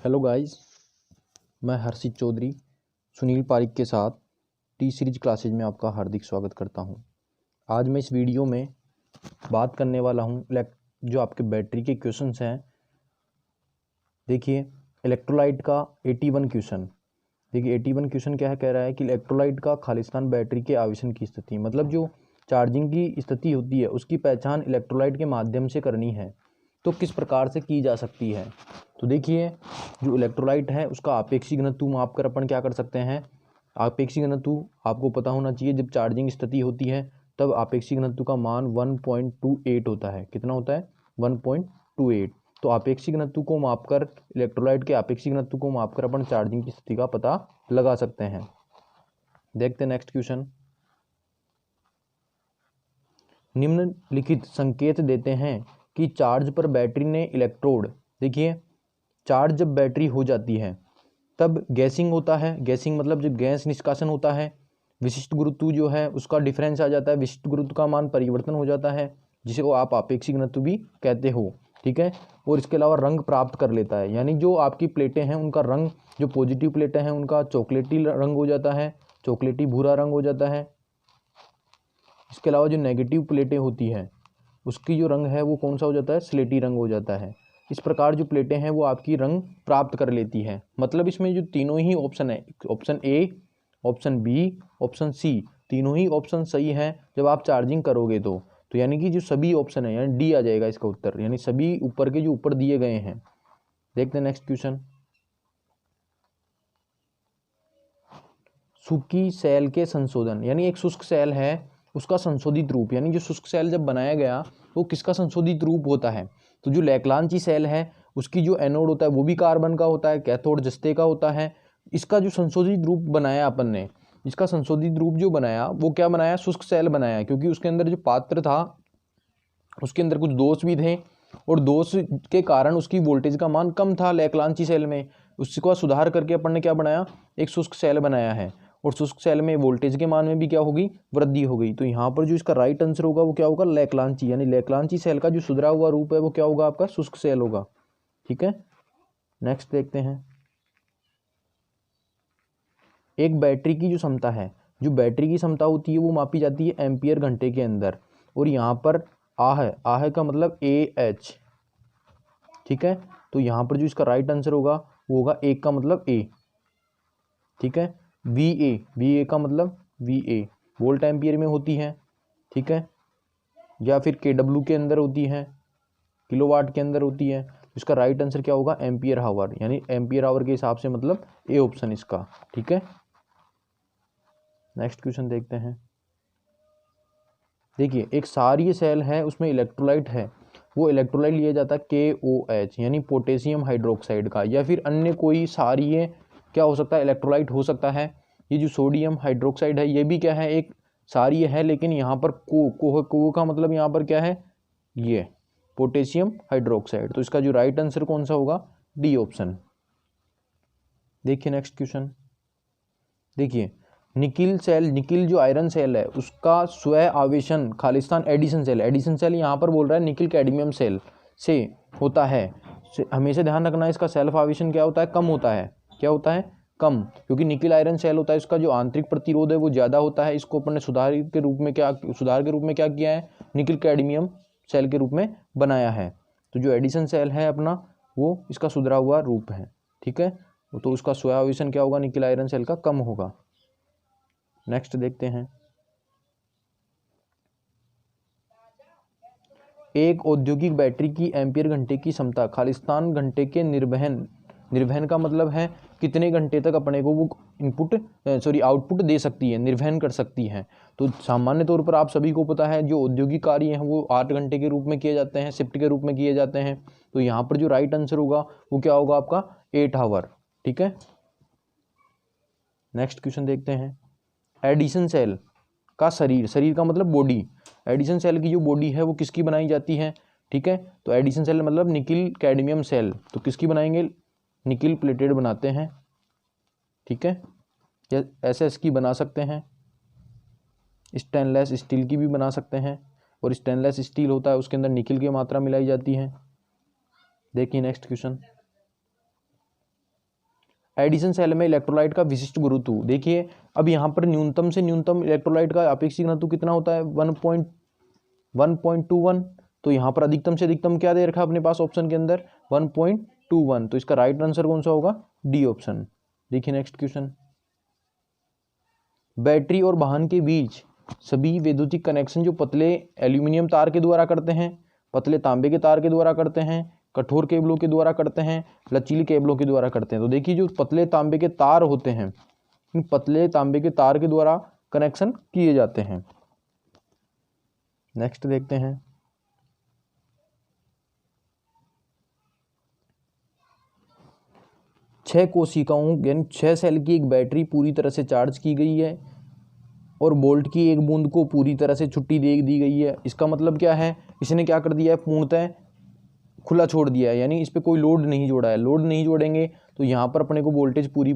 Hello guys, मैं हर्षित चौधरी सुनील पारिक के साथ टी सीरीज क्लासेज में आपका हार्दिक स्वागत करता हूं। आज मैं इस वीडियो में बात करने वाला हूं जो आपके बैटरी के क्वेश्चंस हैं। देखिए, इलेक्ट्रोलाइट का 81 क्वेश्चन। देखिए 81 क्वेश्चन क्या है, कह रहा है कि इलेक्ट्रोलाइट का खालिस्तान बैटरी के आवेशन की स्थिति, मतलब जो चार्जिंग की स्थिति होती है उसकी पहचान इलेक्ट्रोलाइट के माध्यम से करनी है, तो किस प्रकार से की जा सकती है। तो देखिए, जो इलेक्ट्रोलाइट है उसका आपेक्षिक घनत्व माप कर अपन क्या कर सकते हैं। आपेक्षिक घनत्व आपको पता होना चाहिए, जब चार्जिंग स्थिति होती है तब आपेक्षिक घनत्व का मान 1.28 होता है। कितना होता है? 1.28। तो आपेक्षिक घनत्व को मापकर, इलेक्ट्रोलाइट के आपेक्षिक घनत्व को मापकर अपन चार्जिंग की स्थिति का पता लगा सकते हैं। देखते हैं नेक्स्ट क्वेश्चन। निम्नलिखित संकेत देते हैं कि चार्ज पर बैटरी ने इलेक्ट्रोड, देखिए चार्ज जब बैटरी हो जाती है तब गैसिंग होता है। गैसिंग मतलब जब गैस निष्कासन होता है, विशिष्ट गुरुत्व जो है उसका डिफरेंस आ जाता है, विशिष्ट गुरुत्व का मान परिवर्तन हो जाता है, जिसे को आप आपेक्षिक घनत्व भी कहते हो। ठीक है। और इसके अलावा रंग प्राप्त कर लेता है, यानी जो आपकी प्लेटें हैं उनका रंग, जो पॉजिटिव प्लेटें हैं उनका चॉकलेटी रंग हो जाता है, चॉकलेटी भूरा रंग हो जाता है। इसके अलावा जो नेगेटिव प्लेटें होती हैं उसकी जो रंग है वो कौन सा हो जाता है? स्लेटी रंग हो जाता है। इस प्रकार जो प्लेटें हैं वो आपकी रंग प्राप्त कर लेती हैं। मतलब इसमें जो तीनों ही ऑप्शन है, option A, option B, option C, तीनों ही ऑप्शन सही है जब आप चार्जिंग करोगे तो यानी कि जो सभी ऑप्शन है, यानी डी आ जाएगा इसका उत्तर, यानी सभी ऊपर के जो ऊपर दिए गए हैं। देखते हैं नेक्स्ट क्वेश्चन। सूखी सेल के संशोधन, यानी एक शुष्क सेल है उसका संशोधित रूप, यानी जो शुष्क सेल जब बनाया गया वो किसका संशोधित रूप होता है? तो जो लैक्लांची सेल है उसकी जो एनोड होता है वो भी कार्बन का होता है, कैथोड जस्ते का होता है। इसका जो संशोधित रूप बनाया अपन ने, इसका संशोधित रूप जो बनाया वो क्या बनाया? शुष्क सेल बनाया, क्योंकि उसके अंदर जो पात्र था उसके अंदर कुछ दोष भी थे और दोष के कारण उसकी वोल्टेज का मान कम था लैक्लांची सेल में। उसका सुधार करके अपन ने क्या बनाया? एक शुष्क सेल बनाया है, और शुष्क सेल में वोल्टेज के मान में भी क्या होगी? वृद्धि हो गई। तो यहाँ पर जो इसका राइट आंसर होगा वो क्या होगा? लैक्लांची, यानी लैक्लांची सेल का जो सुधरा हुआ रूप है वो क्या होगा? आपका शुष्क सेल होगा। ठीक है, नेक्स्ट देखते हैं। एक बैटरी की जो क्षमता है, जो बैटरी की क्षमता होती है वो मापी जाती है एम्पियर घंटे के अंदर, और यहाँ पर आ है का मतलब AH। ठीक है, तो यहाँ पर जो इसका राइट आंसर होगा वो होगा एक का मतलब A। ठीक है, VA का मतलब VA वोल्ट एम्पियर में होती है। ठीक है, या फिर KW के अंदर होती है, किलोवाट के अंदर होती है। तो इसका राइट आंसर क्या होगा? एम्पियर हावर, यानी एम्पियर हावर के हिसाब से मतलब ए ऑप्शन इसका। ठीक है, नेक्स्ट क्वेश्चन देखते हैं। देखिए, एक क्षारीय सेल है उसमें इलेक्ट्रोलाइट है, वो इलेक्ट्रोलाइट लिया जाता है KOH, यानी पोटेशियम हाइड्रोक्साइड का, या फिर अन्य कोई क्षारीय क्या हो सकता है? इलेक्ट्रोलाइट हो सकता है। ये जो सोडियम हाइड्रोक्साइड है ये भी क्या है? एक क्षारीय है, लेकिन यहाँ पर को का मतलब यहाँ पर क्या है? ये पोटेशियम हाइड्रोक्साइड। तो इसका जो राइट आंसर कौन सा होगा? D option. देखिए नेक्स्ट क्वेश्चन। देखिए, निकिल सेल, निकिल जो आयरन सेल है उसका स्व आवेशन खालिस्तान एडिशन सेल, एडिशन सेल यहाँ पर बोल रहा है निकिल कैडमियम सेल से होता है। हमेशा ध्यान रखना है इसका सेल्फ आवेशन क्या होता है? कम होता है। क्या होता है? कम, क्योंकि निकिल आयरन सेल होता है इसका जो आंतरिक प्रतिरोध है वो ज़्यादा होता है। इसको अपन ने सुधार के रूप में क्या किया है? निकिल कैडमियम सेल के रूप में बनाया है। तो जो एडिशन सेल है अपना वो इसका सुधरा हुआ रूप है। ठीक है, तो उसका स्व आवेशन क्या होगा? निकिल आयरन सेल का कम होगा। नेक्स्ट देखते हैं। एक औद्योगिक बैटरी की एम्पियर घंटे की क्षमता खालिस्तान घंटे के निर्वहन का मतलब है कितने घंटे तक अपने को वो आउटपुट दे सकती है, निर्वहन कर सकती है। तो सामान्य तौर पर आप सभी को पता है जो औद्योगिक कार्य हैं वो 8 घंटे के रूप में किए जाते हैं, शिफ्ट के रूप में किए जाते हैं। तो यहाँ पर जो राइट आंसर होगा वो क्या होगा? आपका 8 आवर। ठीक है, नेक्स्ट क्वेश्चन देखते हैं। एडिशन सेल का शरीर का मतलब बॉडी, एडिशन सेल की जो बॉडी है वो किसकी बनाई जाती है? ठीक है, तो एडिशन सेल मतलब निकिल कैडमियम सेल, तो किसकी बनाएंगे? निकिल प्लेटेड बनाते हैं। ठीक है, या SS की बना सकते हैं, स्टेनलेस स्टील की भी बना सकते हैं, और स्टेनलेस स्टील होता है उसके अंदर निकिल की मात्रा मिलाई जाती है। देखिए नेक्स्ट क्वेश्चन। एडिशन सेल में इलेक्ट्रोलाइट का विशिष्ट गुरुत्व, देखिए अब यहाँ पर न्यूनतम से न्यूनतम इलेक्ट्रोलाइट का अपेक्षित घनत्व कितना होता है 1.21, तो यहाँ पर अधिकतम से अधिकतम क्या दे रखा है अपने पास ऑप्शन के अंदर 1.21, तो इसका राइट आंसर कौन सा होगा, डी ऑप्शन। देखिए नेक्स्ट क्वेश्चन, बैटरी और वाहन के बीच सभी वैद्युतिक कनेक्शन जो पतले एल्यूमिनियम तार के द्वारा करते हैं, पतले तांबे के तार के द्वारा करते हैं, कठोर केबलों के द्वारा करते हैं, लचीली केबलों के द्वारा करते हैं। तो देखिए जो पतले तांबे के तार होते हैं, इन पतले तांबे के तार के द्वारा कनेक्शन किए जाते हैं। नेक्स्ट देखते हैं, छह कोशिकाओं यानी 6 सेल की एक बैटरी पूरी तरह से चार्ज की गई है और बोल्ट की एक बूंद को पूरी तरह से छुट्टी दे दी गई है। इसका मतलब क्या है, इसने क्या कर दिया है, पूर्णतः खुला छोड़ दिया है, यानी इस पर कोई लोड नहीं जोड़ा है। लोड नहीं जोड़ेंगे तो यहाँ पर अपने को वोल्टेज पूरी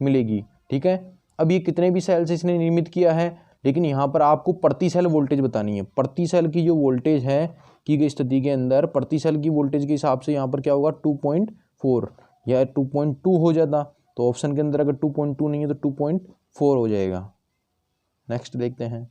मिलेगी, ठीक है। अब ये कितने भी सेल से इसने निर्मित किया है, लेकिन यहाँ पर आपको प्रति सेल वोल्टेज बतानी है। प्रति सेल की जो वोल्टेज है की गई स्थिति के अंदर, प्रति सेल की वोल्टेज के हिसाब से यहाँ पर क्या होगा 2.4 या 2.2 हो जाता, तो ऑप्शन के अंदर अगर 2.2 नहीं है तो 2.4 हो जाएगा। नेक्स्ट देखते हैं,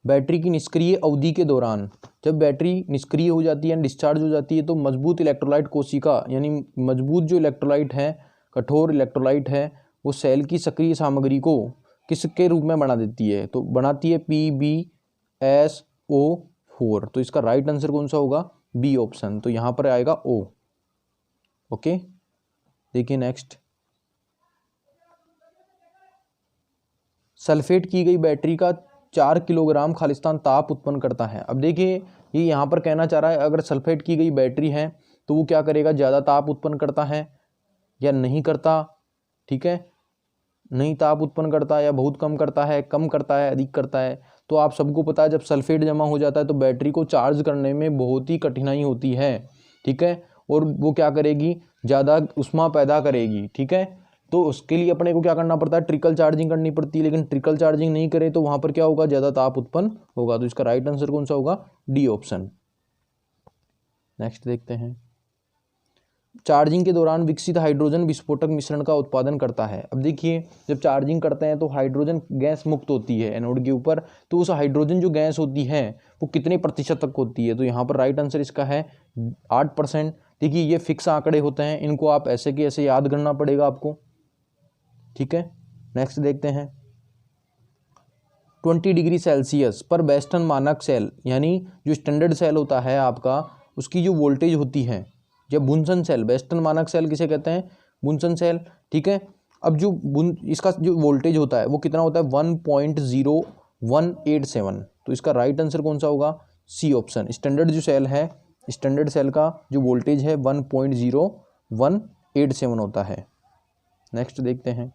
बैटरी की निष्क्रिय अवधि के दौरान, जब बैटरी निष्क्रिय हो जाती है, डिस्चार्ज हो जाती है, तो मजबूत इलेक्ट्रोलाइट कोशिका यानी मजबूत जो इलेक्ट्रोलाइट है, कठोर इलेक्ट्रोलाइट है, वो सेल की सक्रिय सामग्री को किसके रूप में बना देती है, तो बनाती है PbSO4। तो इसका राइट आंसर कौन सा होगा, बी ऑप्शन। तो यहाँ पर आएगा ओ। ओके, देखिए नेक्स्ट, सल्फेट की गई बैटरी का 4 किलोग्राम खालिस्तान ताप उत्पन्न करता है। अब देखिए ये यहाँ पर कहना चाह रहा है, अगर सल्फेट की गई बैटरी है तो वो क्या करेगा, ज़्यादा ताप उत्पन्न करता है या नहीं करता, ठीक है, नहीं ताप उत्पन्न करता या बहुत कम करता है, कम करता है, अधिक करता है। तो आप सबको पता है जब सल्फेट जमा हो जाता है तो बैटरी को चार्ज करने में बहुत ही कठिनाई होती है, ठीक है, और वो क्या करेगी, ज़्यादा ऊष्मा पैदा करेगी, ठीक है। तो उसके लिए अपने को क्या करना पड़ता है, ट्रिकल चार्जिंग करनी पड़ती है, लेकिन ट्रिकल चार्जिंग नहीं करे तो वहाँ पर क्या होगा, ज़्यादा ताप उत्पन्न होगा। तो इसका राइट आंसर कौन सा होगा, डी ऑप्शन। नेक्स्ट देखते हैं, चार्जिंग के दौरान विकसित हाइड्रोजन विस्फोटक मिश्रण का उत्पादन करता है। अब देखिए जब चार्जिंग करते हैं तो हाइड्रोजन गैस मुक्त होती है एनोड के ऊपर, तो उस हाइड्रोजन जो गैस होती है वो कितने प्रतिशत तक होती है, तो यहाँ पर राइट आंसर इसका है 8%। देखिए ये फिक्स आंकड़े होते हैं, इनको आप ऐसे के ऐसे याद करना पड़ेगा आपको, ठीक है। नेक्स्ट देखते हैं, 20 डिग्री सेल्सियस पर वेस्टर्न मानक सेल यानी जो स्टैंडर्ड सेल होता है आपका, उसकी जो वोल्टेज होती है, जब बुनसन सेल, वेस्टर्न मानक सेल किसे कहते हैं, बुनसन सेल, ठीक है। अब जो इसका जो वोल्टेज होता है वो कितना होता है 1.0187। तो इसका राइट आंसर कौन सा होगा, सी ऑप्शन। स्टैंडर्ड जो सेल है, स्टैंडर्ड सेल का जो वोल्टेज है 1.0187 होता है। नेक्स्ट देखते हैं,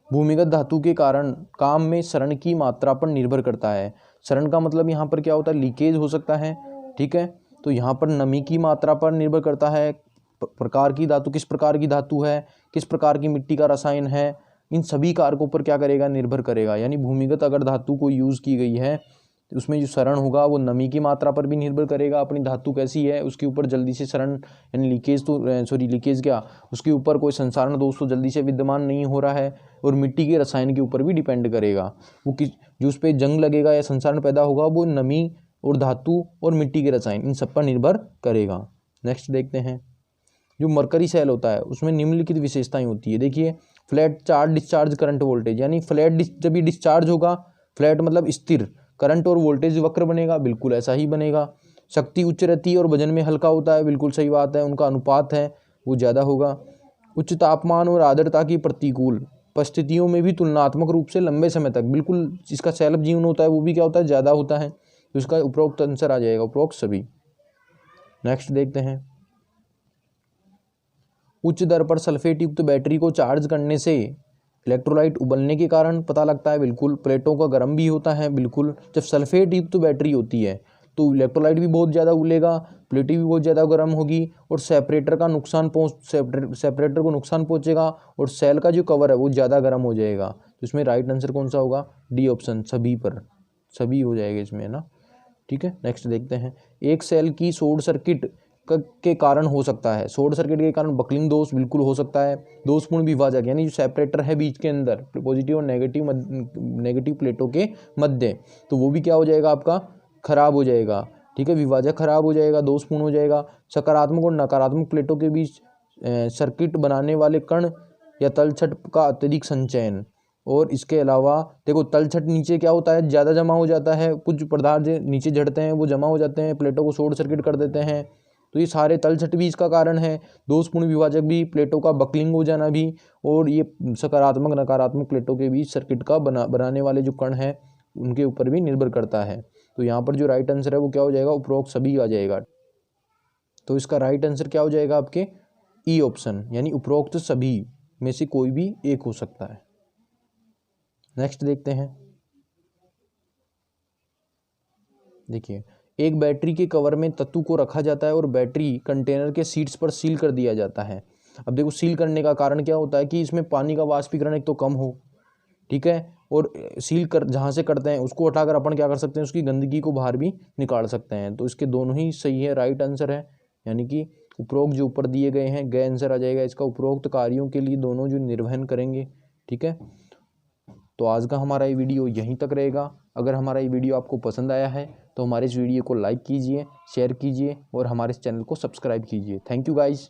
भूमिगत धातु के कारण काम में शरण की मात्रा पर निर्भर करता है। शरण का मतलब यहाँ पर क्या होता है, लीकेज हो सकता है, ठीक है। तो यहाँ पर नमी की मात्रा पर निर्भर करता है, प्रकार की धातु, किस प्रकार की धातु है, किस प्रकार की मिट्टी का रसायन है, इन सभी कारकों पर क्या करेगा, निर्भर करेगा। यानी भूमिगत अगर धातु को यूज़ की गई है तो उसमें जो शरण होगा वो नमी की मात्रा पर भी निर्भर करेगा, अपनी धातु कैसी है उसके ऊपर जल्दी से शरण यानी लीकेज लीकेज क्या, उसके ऊपर कोई संसारण दोष तो जल्दी से विद्यमान नहीं हो रहा है, और मिट्टी के रसायन के ऊपर भी डिपेंड करेगा, वो किस जो उस पर जंग लगेगा या संसारण पैदा होगा वो नमी और धातु और मिट्टी के रसायन इन सब पर निर्भर करेगा। नेक्स्ट देखते हैं, जो मरकरी सेल होता है उसमें निम्नलिखित विशेषताएं होती है। देखिए flat charge discharge current voltage, यानी फ्लैट जब ये डिस्चार्ज होगा, फ्लैट मतलब स्थिर, करंट और वोल्टेज वक्र बनेगा, बिल्कुल ऐसा ही बनेगा। शक्ति उच्च रहती है और वजन में हल्का होता है, बिल्कुल सही बात है, उनका अनुपात है वो ज़्यादा होगा। उच्च तापमान और आर्द्रता की प्रतिकूल परिस्थितियों में भी तुलनात्मक रूप से लंबे समय तक, बिल्कुल इसका सेल्फ जीवन होता है वो भी क्या होता है, ज़्यादा होता है। तो इसका उपरोक्त आंसर आ जाएगा, उपरोक्त सभी। नेक्स्ट देखते हैं, उच्च दर पर सल्फेट युक्त बैटरी को चार्ज करने से इलेक्ट्रोलाइट उबलने के कारण पता लगता है, बिल्कुल। प्लेटों का गर्म भी होता है, बिल्कुल। जब सल्फेट युक्त बैटरी होती है तो इलेक्ट्रोलाइट भी बहुत ज़्यादा उबलेगा, प्लेटें भी बहुत ज़्यादा गर्म होगी, और सेपरेटर को नुकसान पहुंचेगा, और सेल का जो कवर है वो ज़्यादा गर्म हो जाएगा। तो इसमें राइट आंसर कौन सा होगा, डी ऑप्शन, सभी पर, सभी हो जाएगा इसमें, है ना, ठीक है। नेक्स्ट देखते हैं, एक सेल की शॉर्ट सर्किट के कारण हो सकता है। शॉर्ट सर्किट के कारण बकलिंग दोष बिल्कुल हो सकता है। दोषपूर्ण विभाजक यानी जो सेपरेटर है बीच के अंदर पॉजिटिव और नेगेटिव प्लेटों के मध्य, तो वो भी क्या हो जाएगा आपका खराब हो जाएगा। ठीक है, विभाजक खराब हो जाएगा, दोषपूर्ण हो जाएगा। सकारात्मक और नकारात्मक प्लेटों के बीच सर्किट बनाने वाले कण या तलछट का अत्यधिक संचयन। और इसके अलावा देखो तलछट नीचे क्या होता है, ज़्यादा जमा हो जाता है, कुछ पदार्थ नीचे झड़ते हैं वो जमा हो जाते हैं, प्लेटों को शॉर्ट सर्किट कर देते हैं। तो ये सारे तलछट भी इसका कारण है। दोषपूर्ण विभाजक भी, प्लेटों का बकलिंग हो जाना भी, और ये सकारात्मक नकारात्मक प्लेटों के बीच सर्किट का बनाने वाले जो कण हैं उनके ऊपर भी निर्भर करता है। तो यहाँ पर जो राइट आंसर है वो क्या हो जाएगा, उपरोक्त सभी आ जाएगा। तो इसका राइट आंसर क्या हो जाएगा आपके ई ऑप्शन, यानी उपरोक्त सभी में से कोई भी एक हो सकता है। नेक्स्ट देखते हैं। देखिए, एक बैटरी के कवर में तत्व को रखा जाता है और बैटरी कंटेनर के सीट्स पर सील कर दिया जाता है। अब देखो सील करने का कारण क्या होता है कि इसमें पानी का वाष्पीकरण एक तो कम हो, ठीक है, और सील कर जहाँ से करते हैं उसको हटाकर अपन क्या कर सकते हैं, उसकी गंदगी को बाहर भी निकाल सकते हैं। तो इसके दोनों ही सही है, राइट आंसर है, यानी कि उपरोक्त जो ऊपर दिए गए हैं ग आंसर आ जाएगा इसका। उपरोक्त कार्यों के लिए दोनों जो निर्वहन करेंगे। ठीक है, तो आज का हमारा ये वीडियो यहीं तक रहेगा। अगर हमारा ये वीडियो आपको पसंद आया है तो हमारे इस वीडियो को लाइक कीजिए, शेयर कीजिए और हमारे इस चैनल को सब्सक्राइब कीजिए। Thank you guys.